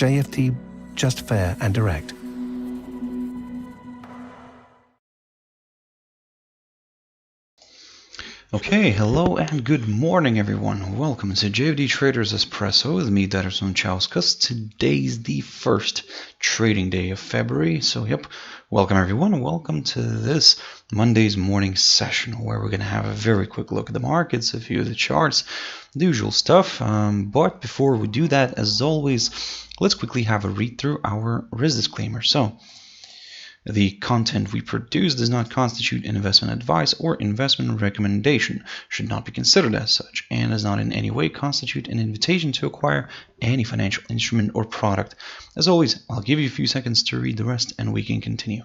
JFD, just fair and direct. Okay, hello and good morning everyone. Welcome to JFD Traders Espresso with me, Darius Unchauskas. Today's the first trading day of February. So welcome everyone. Welcome to this Monday's morning session where we're going to have a very quick look at the markets, a few of the charts, the usual stuff. But before we do that, as always, let's quickly have a read through our risk disclaimer. So, the content we produce does not constitute investment advice or investment recommendation, should not be considered as such, and does not in any way constitute an invitation to acquire any financial instrument or product. As always, I'll give you a few seconds to read the rest and we can continue.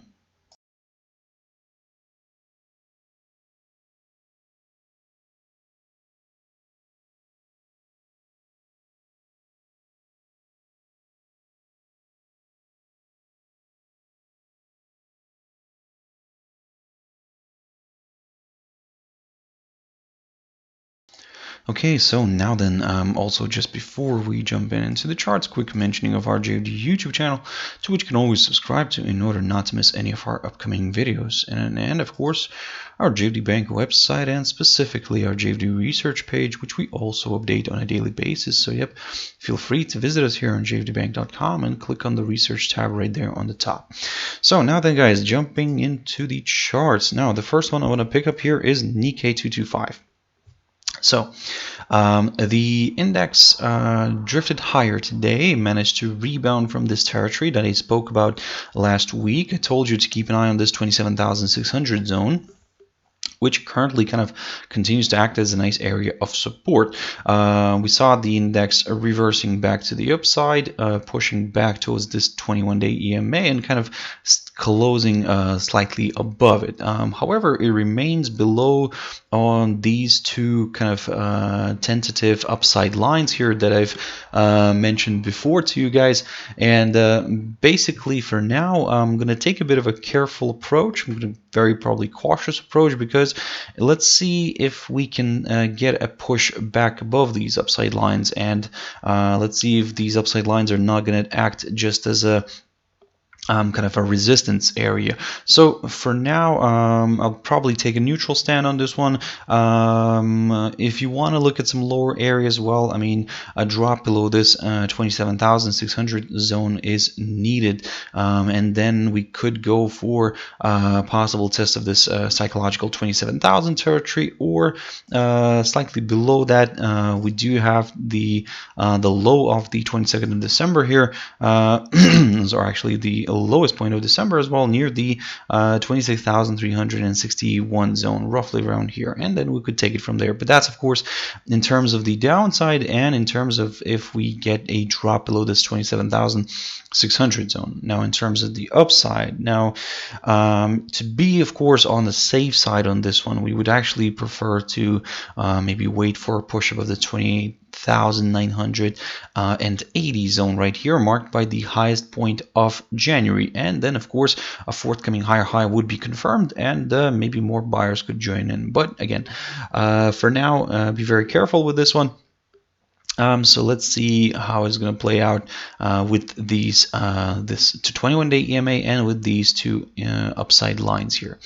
Okay, so now then, also just before we jump into the charts, quick mentioning of our JFD YouTube channel, to which you can always subscribe to in order not to miss any of our upcoming videos. And of course, our JFD Bank website and specifically our JFD research page, which we also update on a daily basis. So feel free to visit us here on jfdbank.com and click on the research tab right there on the top. So now then, guys, jumping into the charts. Now, the first one I want to pick up here is Nikkei 225. So the index drifted higher today, managed to rebound from this territory that I spoke about last week. I told you to keep an eye on this 27,600 zone, which currently kind of continues to act as a nice area of support. We saw the index reversing back to the upside, pushing back towards this 21-day EMA and kind of closing slightly above it. However, it remains below on these two kind of tentative upside lines here that I've mentioned before to you guys. And basically for now, I'm going to take a bit of a careful approach. I'm going to very probably cautious approach, because let's see if we can get a push back above these upside lines, and let's see if these upside lines are not going to act just as a kind of a resistance area. So for now, I'll probably take a neutral stand on this one. If you want to look at some lower areas, well, I mean, a drop below this 27,600 zone is needed, and then we could go for a possible test of this psychological 27,000 territory, or slightly below that. We do have the low of the 22nd of December here, or actually the lowest point of December as well, near the 26,361 zone, roughly around here, and then we could take it from there. But that's of course in terms of the downside, and in terms of if we get a drop below this 27,600 zone. Now in terms of the upside, now to be of course on the safe side on this one, we would actually prefer to maybe wait for a push above the 28,980 zone right here, marked by the highest point of January, and then of course a forthcoming higher high would be confirmed, and maybe more buyers could join in. But again, for now, be very careful with this one. So let's see how it's going to play out with these this 21-day EMA and with these two upside lines here.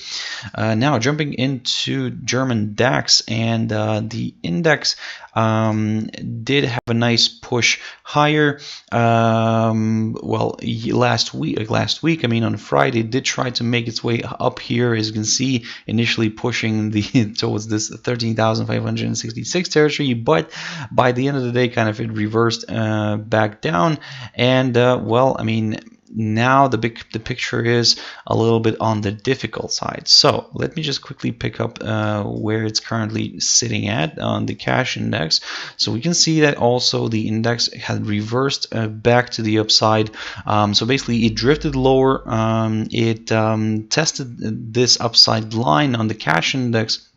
Now jumping into German DAX, and the index did have a nice push higher. Well, last week, I mean on Friday, it did try to make its way up here, as you can see, initially pushing towards this 13,566 territory, but by the end of the day, kind of it reversed back down, and well, I mean, now the picture is a little bit on the difficult side. So let me just quickly pick up where it's currently sitting at on the cash index. So we can see that also the index had reversed back to the upside. So basically it drifted lower. It tested this upside line on the cash index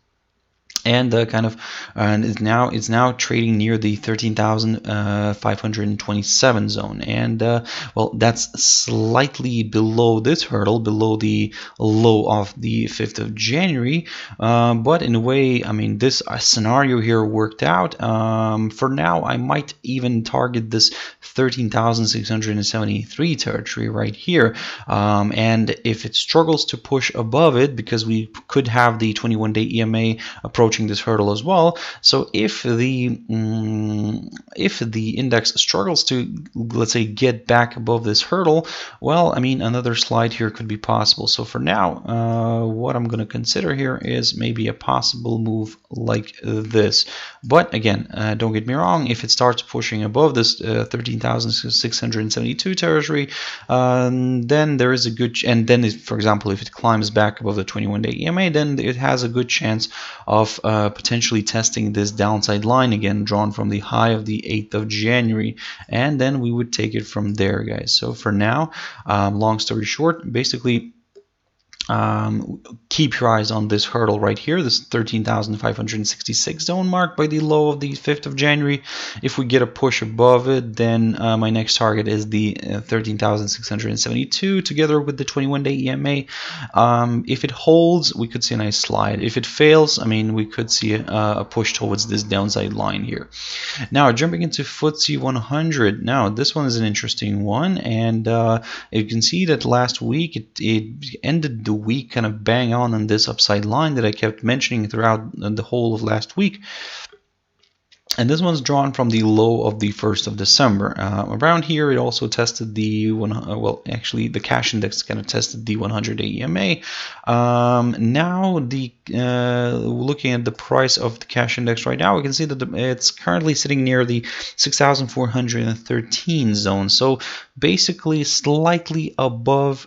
and it's now trading near the 13,527 zone, and well, that's slightly below this hurdle, below the low of the 5th of January, but in a way, I mean, this scenario here worked out. For now, I might even target this 13,673 territory right here, and if it struggles to push above it, because we could have the 21-day EMA approaching this hurdle as well. So if the index struggles to, let's say, get back above this hurdle, well, I mean, another slide here could be possible. So for now, what I'm going to consider here is maybe a possible move like this. But again, don't get me wrong, if it starts pushing above this 13,672 territory, then there is a good, and then for example, if it climbs back above the 21-day EMA, then it has a good chance of potentially testing this downside line again, drawn from the high of the 8th of January, and then we would take it from there, guys. So for now, long story short, basically, keep your eyes on this hurdle right here, this 13,566 zone marked by the low of the 5th of January. If we get a push above it, then my next target is the 13,672 together with the 21-day EMA. If it holds, we could see a nice slide. If it fails, I mean, we could see a push towards this downside line here. Now, jumping into FTSE 100. Now, this one is an interesting one, and you can see that last week it ended the week kind of bang on this upside line that I kept mentioning throughout the whole of last week. And this one's drawn from the low of the 1st of December. Around here, it also tested the well, actually, the cash index kind of tested the 100-day EMA. Now, looking at the price of the cash index right now, we can see that it's currently sitting near the 6,413 zone. So basically, slightly above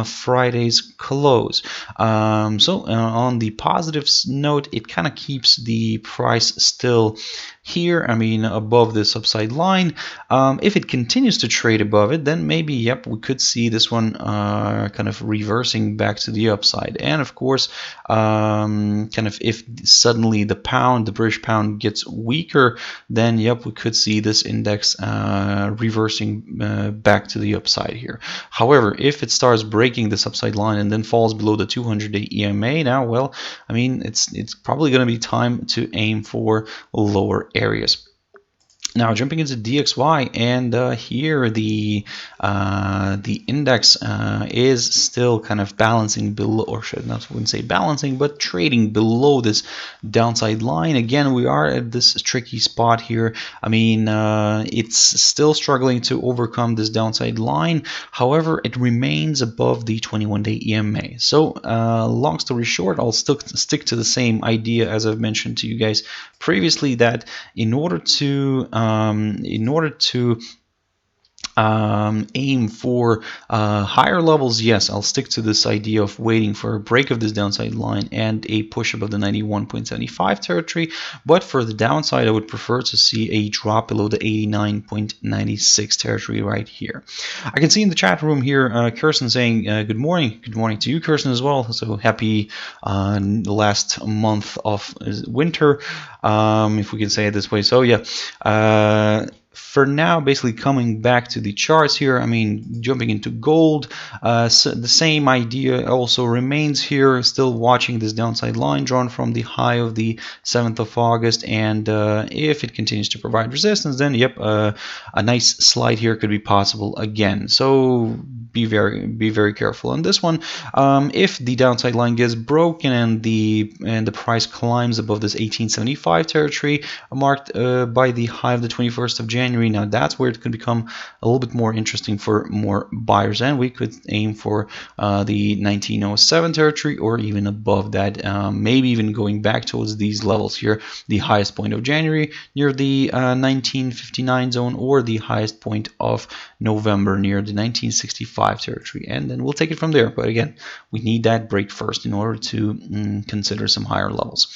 Friday's close. On the positive note, it kind of keeps the price still here, I mean, above this upside line. If it continues to trade above it, then maybe, yep, we could see this one kind of reversing back to the upside. And of course, kind of if suddenly the British pound gets weaker, then yep, we could see this index reversing back to the upside here. However, if it starts breaking this upside line and then falls below the 200-day EMA now, well, I mean, it's probably going to be time to aim for lower areas. Now, jumping into DXY, and here the index is still kind of balancing below, or wouldn't say balancing, but trading below this downside line. Again, we are at this tricky spot here. I mean, it's still struggling to overcome this downside line. However, it remains above the 21-day EMA. So, long story short, I'll still stick to the same idea as I've mentioned to you guys previously, that in order to aim for higher levels, yes, I'll stick to this idea of waiting for a break of this downside line and a push above the 91.75 territory. But for the downside, I would prefer to see a drop below the 89.96 territory right here. I can see in the chat room here, Kirsten saying good morning. Good morning to you, Kirsten, as well. So happy last month of winter, if we can say it this way. So yeah. For now, basically coming back to the charts here, I mean, jumping into gold, so the same idea also remains here, still watching this downside line drawn from the high of the 7th of August, and if it continues to provide resistance, then yep, a nice slide here could be possible again. So be very careful on this one. If the downside line gets broken and the price climbs above this 1875 territory marked by the high of the 21st of January, now that's where it could become a little bit more interesting for more buyers, and we could aim for the 1907 territory or even above that, maybe even going back towards these levels here, the highest point of January near the 1959 zone, or the highest point of November near the 1965 territory, and then we'll take it from there. But again, we need that break first in order to consider some higher levels.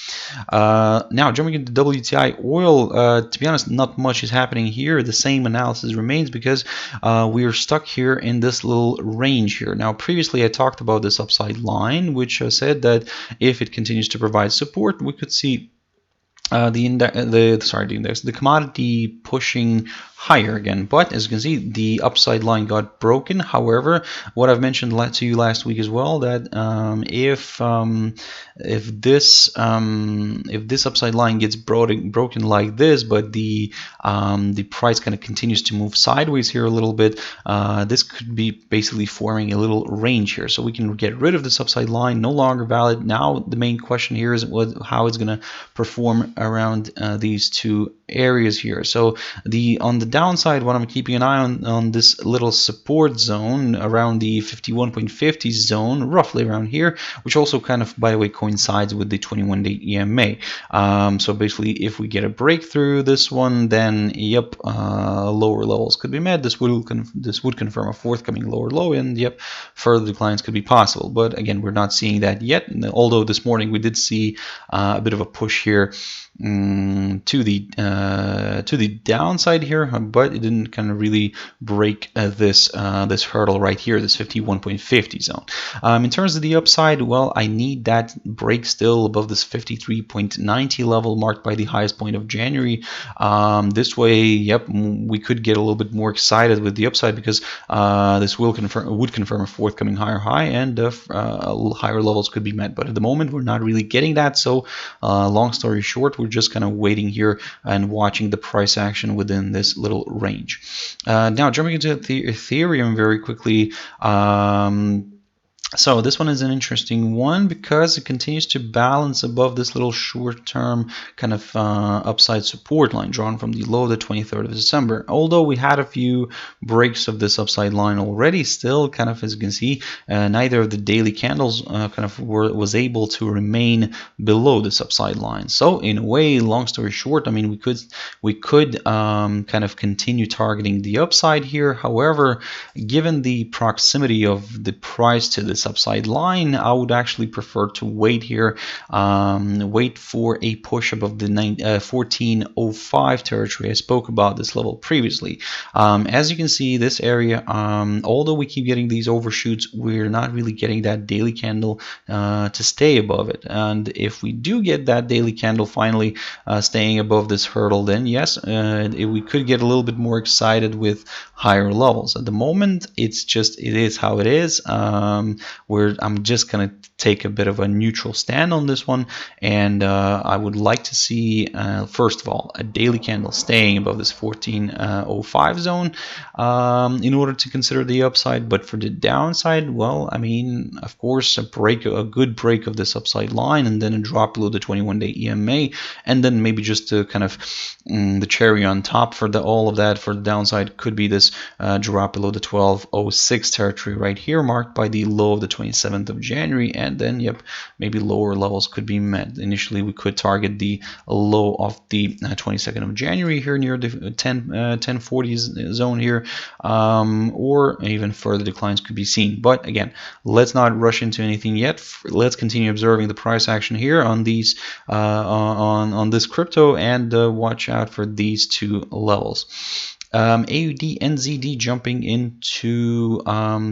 Now, jumping into WTI oil, to be honest, not much is happening here. The same analysis remains, because we are stuck here in this little range here. Now, previously I talked about this upside line, which said that if it continues to provide support, we could see the commodity pushing higher again, but as you can see, the upside line got broken. However, what I've mentioned to you last week as well, that if this upside line gets broken like this, but the price kind of continues to move sideways here a little bit, this could be basically forming a little range here. So we can get rid of this upside line, no longer valid. Now the main question here is how it's going to perform around these two areas here. So on the downside, what I'm keeping an eye on this little support zone around the 51.50 zone, roughly around here, which also kind of, by the way, coincides with the 21-day EMA. So basically, if we get a breakthrough this one, then yep, lower levels could be met. This would confirm a forthcoming lower low, and yep, further declines could be possible. But again, we're not seeing that yet. Although this morning we did see a bit of a push here to the downside here, but it didn't kind of really break this hurdle right here, this 51.50 zone. In terms of the upside, well, I need that break still above this 53.90 level marked by the highest point of January. This way, yep, we could get a little bit more excited with the upside, because this would confirm a forthcoming higher high, and higher levels could be met. But at the moment, we're not really getting that. So long story short, we're just kind of waiting here and watching the price action within this little range. Now jumping into the Ethereum very quickly. So this one is an interesting one because it continues to balance above this little short-term kind of upside support line drawn from the low of the 23rd of December. Although we had a few breaks of this upside line already, still kind of, as you can see, neither of the daily candles was able to remain below this upside line. So in a way, long story short, I mean, we could kind of continue targeting the upside here. However, given the proximity of the price to this upside line, I would actually prefer to wait here, wait for a push above the 1405 territory. I spoke about this level previously. As you can see, this area, although we keep getting these overshoots, we're not really getting that daily candle to stay above it. And if we do get that daily candle finally staying above this hurdle, then yes, we could get a little bit more excited with higher levels. At the moment, it is how it is. I'm just gonna take a bit of a neutral stand on this one, and I would like to see first of all a daily candle staying above this 1405 zone in order to consider the upside. But for the downside, well, I mean, of course, a good break of this upside line, and then a drop below the 21-day EMA, and then maybe just to kind of the cherry on top for all of that for the downside could be this drop below the 1206 territory right here, marked by the low of the 27th of January, and then yep, maybe lower levels could be met. Initially, we could target the low of the 22nd of January here near the 1040s zone here, or even further declines could be seen. But again, let's not rush into anything yet. Let's continue observing the price action here on these on this crypto, and watch out for these two levels. AUD NZD jumping into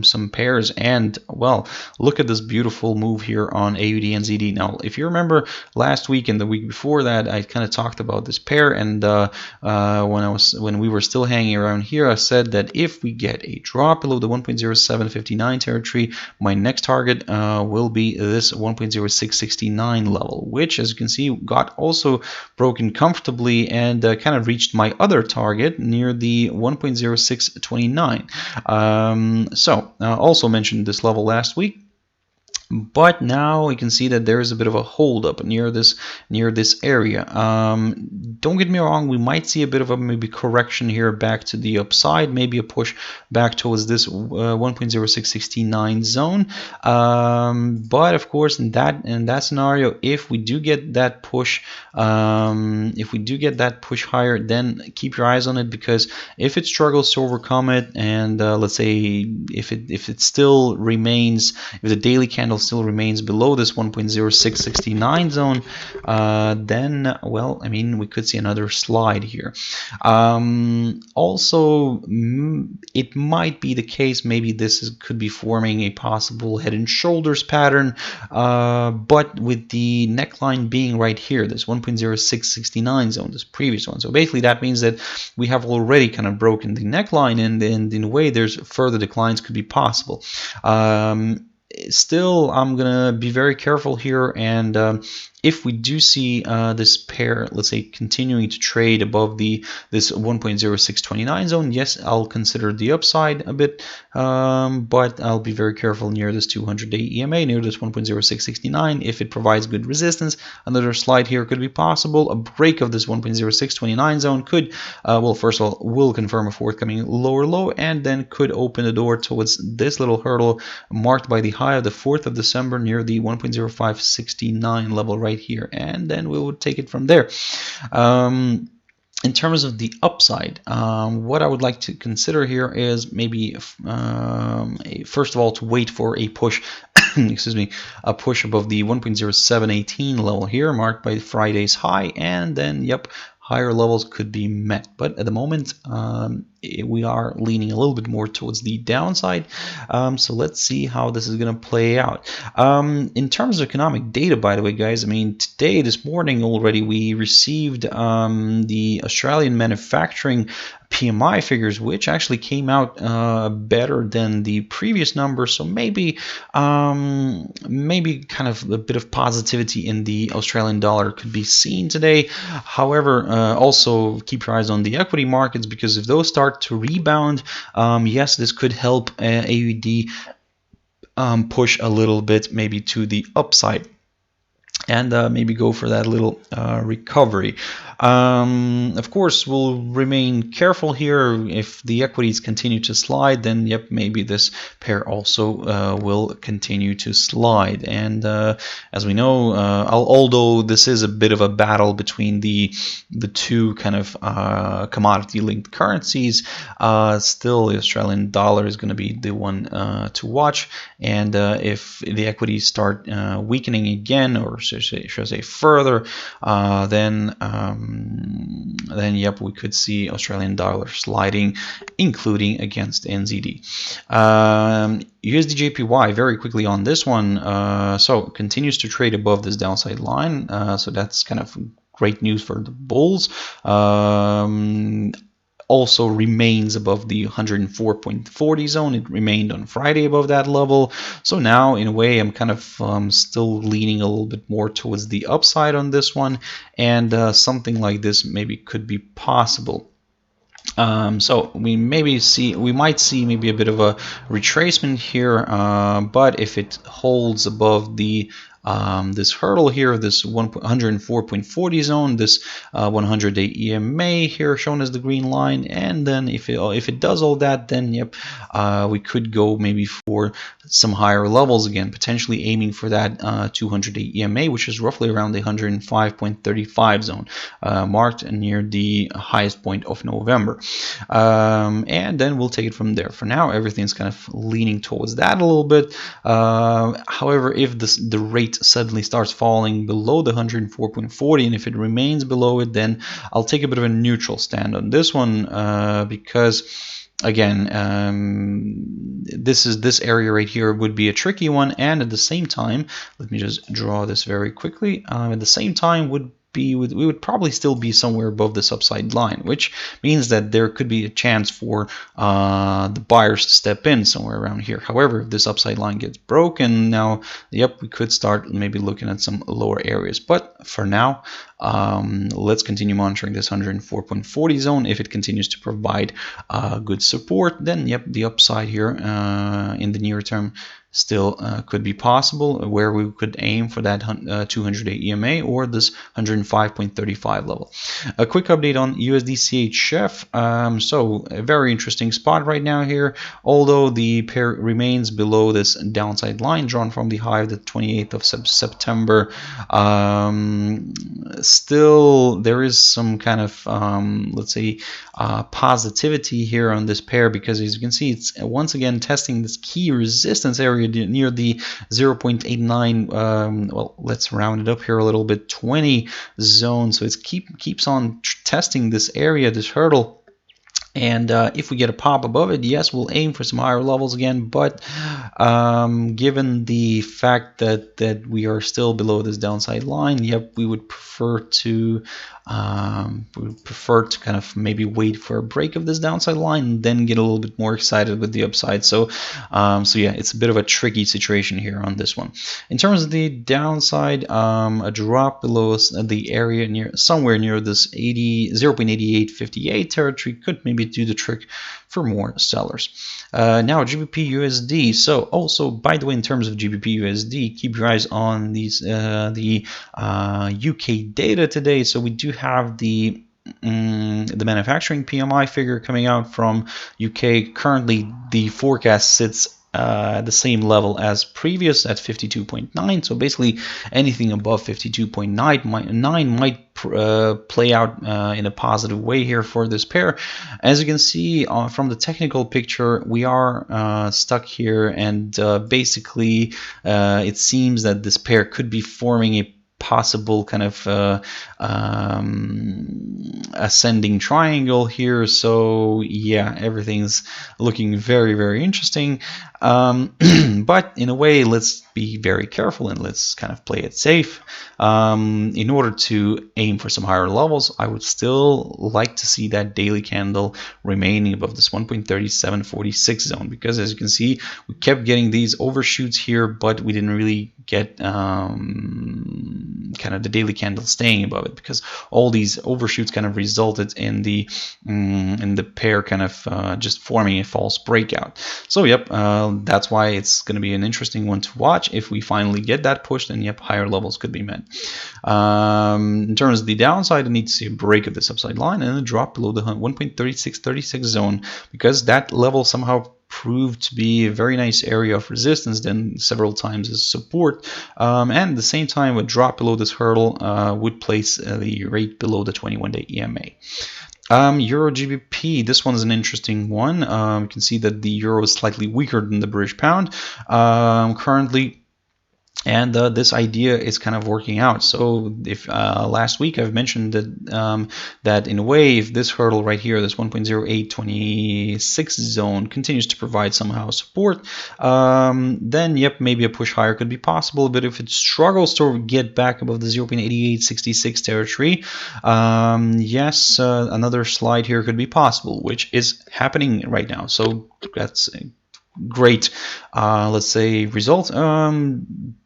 some pairs, and well, look at this beautiful move here on AUD NZD. Now, if you remember last week and the week before that, I kind of talked about this pair, and when we were still hanging around here, I said that if we get a drop below the 1.0759 territory, my next target will be this 1.0669 level, which, as you can see, got also broken comfortably and kind of reached my other target near the 1.0629. Also mentioned this level last week. But now we can see that there is a bit of a hold up near this area. Don't get me wrong, we might see a bit of a maybe correction here back to the upside, maybe a push back towards this 1.0669 zone. But of course, in that scenario, if we do get that push, higher, then keep your eyes on it, because if it struggles to overcome it, and let's say if it still remains, if the daily candle candle still remains below this 1.0669 zone, then, well, I mean, we could see another slide here. Also, it might be the case, maybe this could be forming a possible head and shoulders pattern, but with the neckline being right here, this 1.0669 zone, this previous one. So basically that means that we have already kind of broken the neckline, and in a way there's further declines could be possible. Still, I'm gonna be very careful here, and if we do see this pair, let's say, continuing to trade above this 1.0629 zone, yes, I'll consider the upside a bit, but I'll be very careful near this 200-day EMA, near this 1.0669. If it provides good resistance, another slide here could be possible. A break of this 1.0629 zone could, well, first of all, will confirm a forthcoming lower low, and then could open the door towards this little hurdle marked by the high of the 4th of December near the 1.0569 level right here, and then we would take it from there. In terms of the upside, what I would like to consider here is maybe first of all to wait for a push excuse me, a push above the 1.0718 level here marked by Friday's high, and then yep, higher levels could be met. But at the moment, we are leaning a little bit more towards the downside. So let's see how this is going to play out. In terms of economic data, by the way, guys, I mean, today, this morning already, we received the Australian manufacturing PMI figures, which actually came out better than the previous number. So maybe kind of a bit of positivity in the Australian dollar could be seen today. However, also keep your eyes on the equity markets, because if those start to rebound, yes, this could help AUD push a little bit maybe to the upside, and maybe go for that little recovery. Of course, we'll remain careful here. If the equities continue to slide, then yep, maybe this pair also will continue to slide. And as we know, although this is a bit of a battle between the two kind of commodity-linked currencies, still the Australian dollar is going to be the one to watch. And if the equities start weakening again, or should I say further, then yep, we could see Australian dollar sliding, including against NZD. USD/JPY, very quickly on this one, so continues to trade above this downside line, so that's kind of great news for the bulls. Also remains above the 104.40 zone. It remained on Friday above that level. So now, in a way, I'm kind of still leaning a little bit more towards the upside on this one, and something like this maybe could be possible. So we might see maybe a bit of a retracement here, but if it holds above the this hurdle here, this 104.40 zone, this 100-day EMA here shown as the green line, and then if it does all that, then yep, we could go maybe for some higher levels again, potentially aiming for that 200-day EMA, which is roughly around the 105.35 zone, marked near the highest point of November, and then we'll take it from there. For now, everything's kind of leaning towards that a little bit. However, if the rate suddenly starts falling below the 104.40, and if it remains below it, then I'll take a bit of a neutral stand on this one, because again, this area right here would be a tricky one, and at the same time, let me just draw this very quickly. At the same time, we would probably still be somewhere above this upside line, which means that there could be a chance for the buyers to step in somewhere around here. However, if this upside line gets broken, now, yep, we could start maybe looking at some lower areas. But for now, let's continue monitoring this 104.40 zone. If it continues to provide good support, then yep, the upside here in the near term still could be possible, where we could aim for that 200-day EMA or this 105.35 level. A quick update on USD CHF. So a very interesting spot right now here. Although the pair remains below this downside line drawn from the high of the 28th of September, still there is some kind of let's say positivity here on this pair, because as you can see, it's once again testing this key resistance area area near the 0.89, well, let's round it up here a little bit, 20 zone. So it keeps on testing this area, this hurdle. And if we get a pop above it, yes, we'll aim for some higher levels again. But given the fact that we are still below this downside line, yep, we would prefer to kind of maybe wait for a break of this downside line and then get a little bit more excited with the upside. So yeah, it's a bit of a tricky situation here on this one. In terms of the downside, a drop below the area somewhere near this 0.8858 territory could maybe do the trick for more sellers. Now GBP USD. So also, by the way, in terms of GBP USD, keep your eyes on these the UK data today. So we do have the manufacturing PMI figure coming out from UK. Currently, the forecast sits at the same level as previous at 52.9. So basically, anything above 52.9 might play out in a positive way here for this pair. As you can see from the technical picture, we are stuck here, and basically it seems that this pair could be forming a possible kind of ascending triangle here. So yeah, everything's looking very, very interesting. But in a way, let's be very careful and let's kind of play it safe. In order to aim for some higher levels, I would still like to see that daily candle remaining above this 1.3746 zone, because as you can see, we kept getting these overshoots here, but we didn't really get kind of the daily candle staying above it, because all these overshoots kind of resulted in the pair kind of just forming a false breakout. So yep, that's why it's going to be an interesting one to watch. If we finally get that push, then yep, higher levels could be met. In terms of the downside, I need to see a break of this upside line and a drop below the 1.3636 zone, because that level somehow proved to be a very nice area of resistance, then several times as support, and at the same time a drop below this hurdle would place the rate below the 21-day EMA. Euro GBP, this one is an interesting one. You can see that the euro is slightly weaker than the British pound currently. And this idea is kind of working out. So if last week I've mentioned that that in a way, if this hurdle right here, this 1.0826 zone continues to provide somehow support, then yep, maybe a push higher could be possible. But if it struggles to get back above the 0.8866 territory, yes, another slide here could be possible, which is happening right now. So that's great, let's say, result.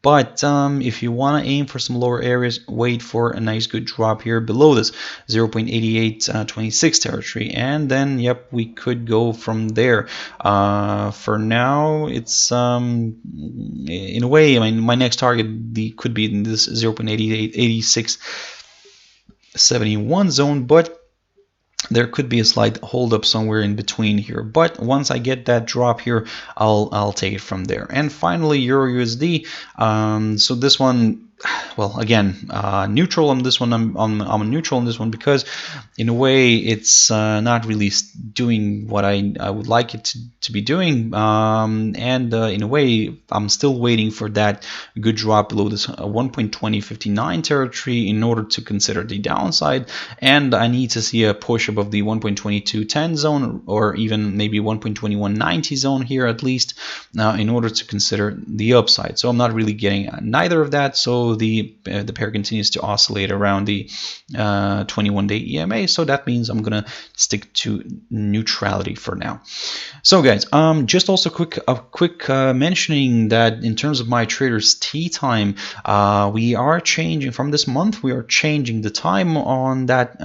But if you want to aim for some lower areas, wait for a nice good drop here below this 0.8826 territory, and then yep, we could go from there. For now, it's in a way, I mean, my next target could be in this 0.8671 zone, but there could be a slight hold up somewhere in between here. But once I get that drop here, I'll take it from there. And finally, Euro USD. So this one, well, again, neutral on this one. I'm neutral on this one because in a way it's not really doing what I would like it to be doing, and in a way I'm still waiting for that good drop below this 1.2059 territory in order to consider the downside, and I need to see a push above the 1.2210 zone, or even maybe 1.2190 zone here at least, in order to consider the upside. So I'm not really getting neither of that, so the pair continues to oscillate around the 21-day EMA. So that means I'm gonna stick to neutrality for now. So guys, just also a quick mentioning that in terms of my traders tea time, we are changing from this month. We are changing the time on that.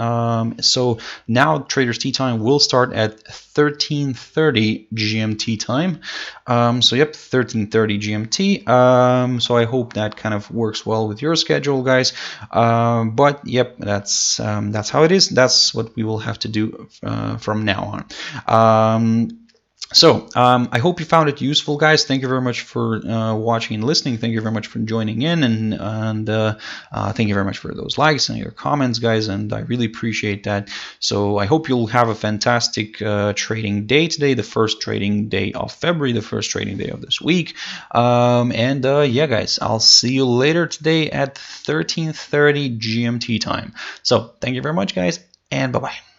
So now traders tea time will start at 13:30 GMT time. So yep, 13:30 GMT. So I hope that kind of works well with your schedule, guys. But yep, that's how it is. That's what we will have to do from now on. So I hope you found it useful, guys. Thank you very much for watching and listening. Thank you very much for joining in, and thank you very much for those likes and your comments, guys. And I really appreciate that. So I hope you'll have a fantastic trading day today, the first trading day of February, the first trading day of this week. Yeah, guys, I'll see you later today at 13:30 GMT time. So thank you very much, guys, and bye-bye.